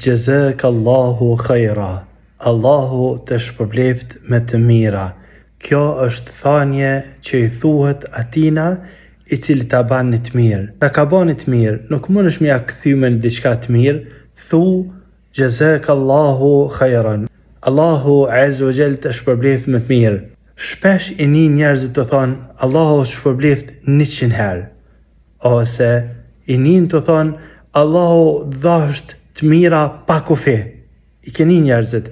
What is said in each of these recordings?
Jazakallahu khaira. Allahu të shpërbleft me të mira. Kjo është thanje që i thuhet atina i cili ta ban të mirë. Ta ka ban të mirë, nuk mundesh me ja kthy me diçka të mirë, thu Jazakallahu khairan. Allahu azza wa jall të shpërbleft me të mirë. Shpesh i një njerëzit të thonë Allahu të shpërbleft 100 herë, ose i një të thonë Allahu dhasht të mira pa kufi. I keni njerëzit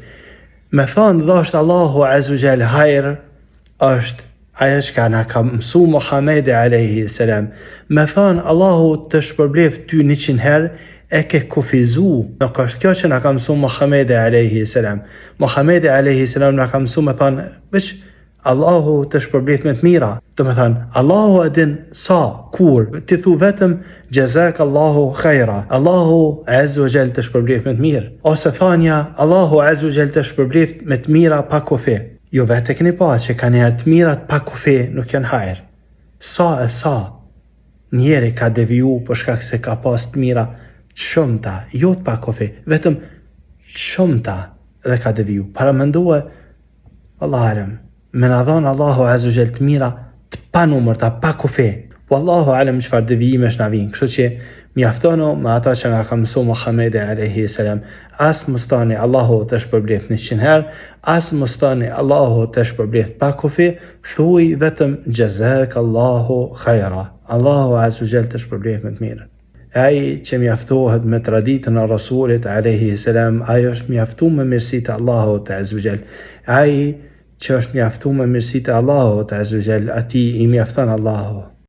me thonë dhasht Allahu azza wa jall hajër, është ajo që na ka mësu Muhamedi alayhi salam. Me thonë Allahu të shpërbleft ty 100 herë, e ke kufizu. Nuk është kjo që na ka mësu Muhamedi alayhi salam. Muhamedi alayhi salam na ka mësu me thonë veç Allahu të shpërbleft me të mira. Do me thonë Allahu e din sa, kur, ti thu vetëm Jazakallahu khaira. Allahu azza wa jall të shpërbleft me të mirë. Ose thanja Allahu azza wa jall të shpërbleft me të mira pa kufi. Jo vetë keni pa që ka njerë të mirat pa kufi nuk janë hajrë. Sa njeri ka deviju për shkak se ka pas të mira shumëta, jo të pa kufi, vetëm shumëta dhe ka deviju. Para më nduhe, Allah alem, me në dhonë Allahu azza wa jall të mira të pa numërta, pa kufi. Wallahu alem çfarë devijime është na vinë. Kështu që mjaftono me ata që nga ka mësu Muhamedi alayhi salam. As mustani Allahu të shpërbleft 100 herë, as mustani Allahu të shpërbleft pa kufi, thuj vetëm Jazakallahu khaira. Allahu azza wa jall të shpërbleft me të mirë. Ai që mjaftohet me traditën e Rasulit alayhi salam, ai është mjaftuar me mirësitë e Allahut azza wa jall. Ai që është mjaftuar me mirësitë e Allahut azza wa jall, atij i mjafton Allahu.